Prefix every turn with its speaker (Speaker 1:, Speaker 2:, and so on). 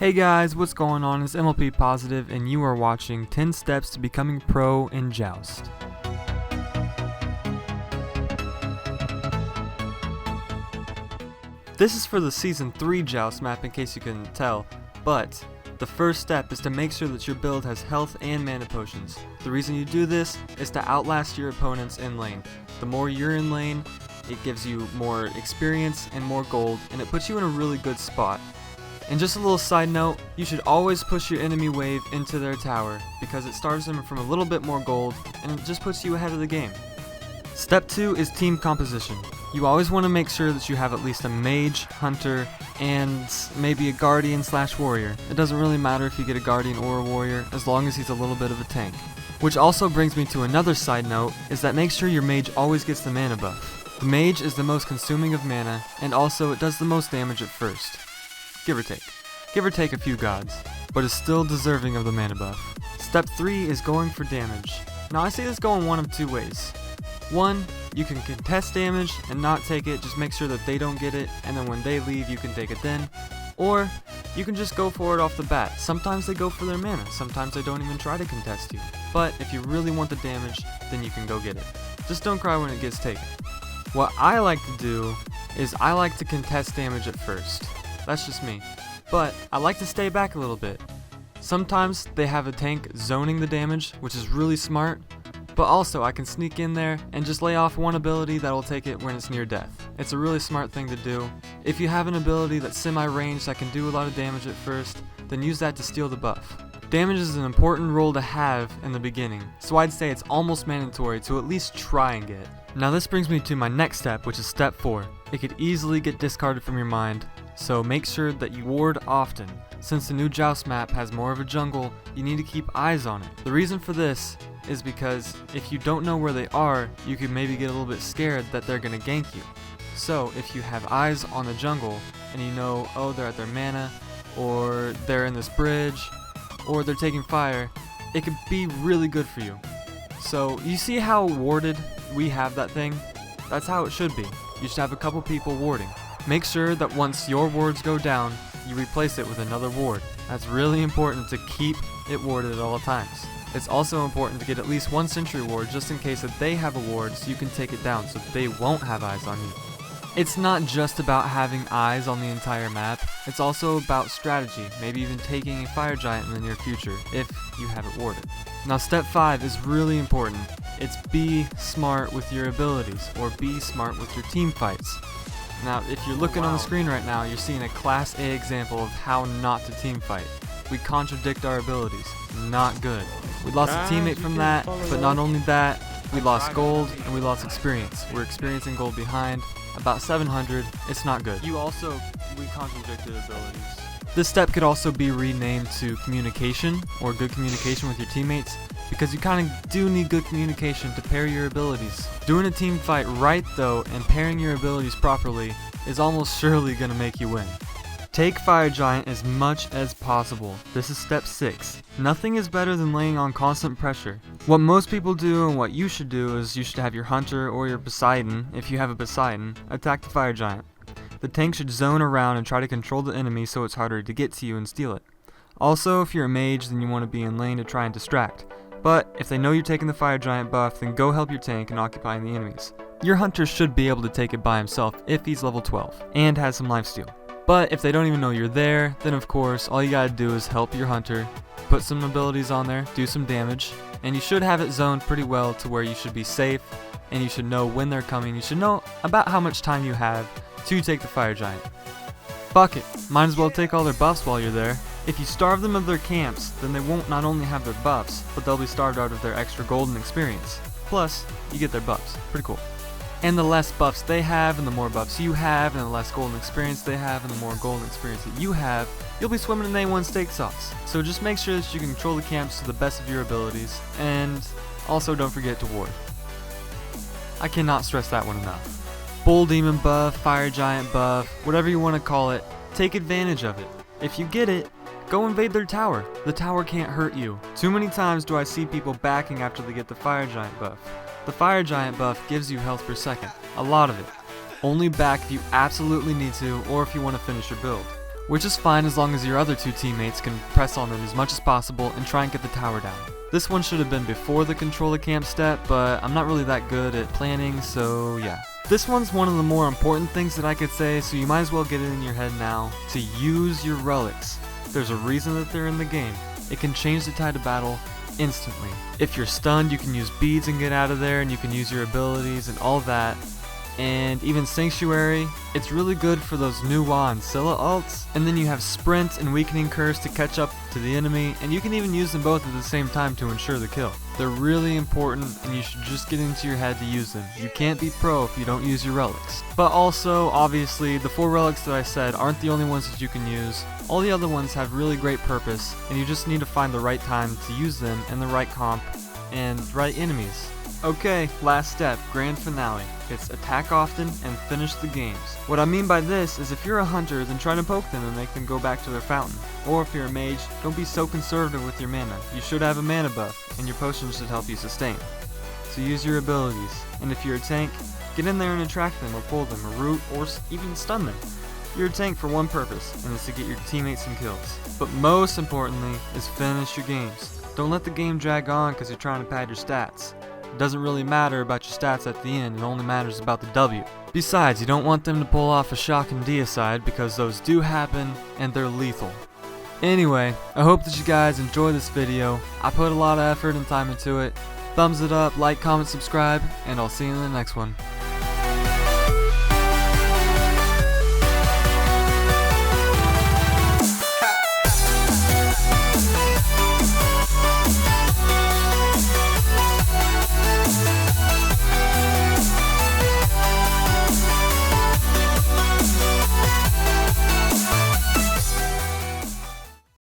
Speaker 1: Hey guys, what's going on? It's MLP Positive, and you are watching 10 Steps to Becoming Pro in Joust. This is for the Season 3 Joust map in case you couldn't tell, but the first step is to make sure that your build has health and mana potions. The reason you do this is to outlast your opponents in lane. The more you're in lane, it gives you more experience and more gold, and it puts you in a really good spot. And just a little side note, you should always push your enemy wave into their tower, because it starves them from a little bit more gold, and it just puts you ahead of the game. Step 2 is team composition. You always want to make sure that you have at least a mage, hunter, and maybe a guardian / warrior. It doesn't really matter if you get a guardian or a warrior, as long as he's a little bit of a tank. Which also brings me to another side note, is that make sure your mage always gets the mana buff. The mage is the most consuming of mana, and also it does the most damage at first. Give or take a few gods, but is still deserving of the mana buff. Step 3 is going for damage. Now I see this going one of two ways. One, you can contest damage and not take it, just make sure that they don't get it, and then when they leave you can take it then. Or, you can just go for it off the bat. Sometimes they go for their mana, sometimes they don't even try to contest you. But if you really want the damage, then you can go get it. Just don't cry when it gets taken. What I like to do is I like to contest damage at first. That's just me. But I like to stay back a little bit. Sometimes they have a tank zoning the damage, which is really smart, but also I can sneak in there and just lay off one ability that'll take it when it's near death. It's a really smart thing to do. If you have an ability that's semi-ranged that can do a lot of damage at first, then use that to steal the buff. Damage is an important role to have in the beginning, so I'd say it's almost mandatory to at least try and get. Now this brings me to my next step, which is step 4. It could easily get discarded from your mind, so make sure that you ward often. Since the new Joust map has more of a jungle, you need to keep eyes on it. The reason for this is because if you don't know where they are, you could maybe get a little bit scared that they're gonna gank you. So if you have eyes on the jungle and you know, oh, they're at their mana, or they're in this bridge, or they're taking fire, it could be really good for you. So you see how warded we have that thing? That's how it should be. You should have a couple people warding. Make sure that once your wards go down, you replace it with another ward. That's really important to keep it warded at all times. It's also important to get at least one sentry ward just in case that they have a ward so you can take it down so they won't have eyes on you. It's not just about having eyes on the entire map, it's also about strategy, maybe even taking a fire giant in the near future if you have it warded. Now step 5 is really important. It's be smart with your abilities, or be smart with your team fights. Now if you're looking on the screen right now, you're seeing a Class A example of how not to team fight. We contradict our abilities. Not good. We lost a teammate from that, but not only that, we lost gold and we lost experience. We're experiencing gold behind, about 700, it's not good. We contradicted abilities. This step could also be renamed to communication, or good communication with your teammates, because you kind of do need good communication to pair your abilities. Doing a team fight right though, and pairing your abilities properly, is almost surely going to make you win. Take Fire Giant as much as possible. This is step 6. Nothing is better than laying on constant pressure. What most people do and what you should do is you should have your Hunter or your Poseidon, if you have a Poseidon, attack the Fire Giant. The tank should zone around and try to control the enemy so it's harder to get to you and steal it. Also, if you're a mage, then you want to be in lane to try and distract. But if they know you're taking the Fire Giant buff, then go help your tank in occupying the enemies. Your Hunter should be able to take it by himself if he's level 12 and has some lifesteal. But if they don't even know you're there, then of course all you gotta do is help your Hunter, put some abilities on there, do some damage, and you should have it zoned pretty well to where you should be safe, and you should know when they're coming. You should know about how much time you have to take the Fire Giant. Fuck it, might as well take all their buffs while you're there. If you starve them of their camps, then they won't not only have their buffs, but they'll be starved out of their extra golden experience. Plus, you get their buffs. Pretty cool. And the less buffs they have, and the more buffs you have, and the less golden experience they have, and the more golden experience that you have, you'll be swimming in A1 steak sauce. So just make sure that you can control the camps to the best of your abilities, and also don't forget to ward. I cannot stress that one enough. Bull Demon buff, Fire Giant buff, whatever you want to call it, take advantage of it. If you get it, go invade their tower. The tower can't hurt you. Too many times do I see people backing after they get the Fire Giant buff. The Fire Giant buff gives you health per second, a lot of it. Only back if you absolutely need to, or if you want to finish your build. which is fine as long as your other 2 teammates can press on them as much as possible and try and get the tower down. This one should have been before the control a camp step, but I'm not really that good at planning, so yeah. This one's one of the more important things that I could say, so you might as well get it in your head now, to use your relics. There's a reason that they're in the game. It can change the tide of battle instantly. If you're stunned, you can use beads and get out of there, and you can use your abilities and all that. And even Sanctuary, it's really good for those new and Scylla ults. And then you have Sprint and Weakening Curse to catch up to the enemy, and you can even use them both at the same time to ensure the kill. They're really important, and you should just get into your head to use them. You can't be pro if you don't use your relics. But also, obviously, the 4 relics that I said aren't the only ones that you can use. All the other ones have really great purpose, and you just need to find the right time to use them and the right comp and right enemies. Okay, last step, grand finale. It's attack often and finish the games. What I mean by this is if you're a hunter, then try to poke them and make them go back to their fountain. Or if you're a mage, don't be so conservative with your mana. You should have a mana buff, and your potions should help you sustain. So use your abilities. And if you're a tank, get in there and attract them or pull them or root or even stun them. You're a tank for one purpose, and it's to get your teammates some kills. But most importantly is finish your games. Don't let the game drag on because you're trying to pad your stats. It doesn't really matter about your stats at the end, it only matters about the W. Besides, you don't want them to pull off a shock and deicide because those do happen and they're lethal. Anyway, I hope that you guys enjoy this video. I put a lot of effort and time into it. Thumbs it up, like, comment, subscribe, and I'll see you in the next one.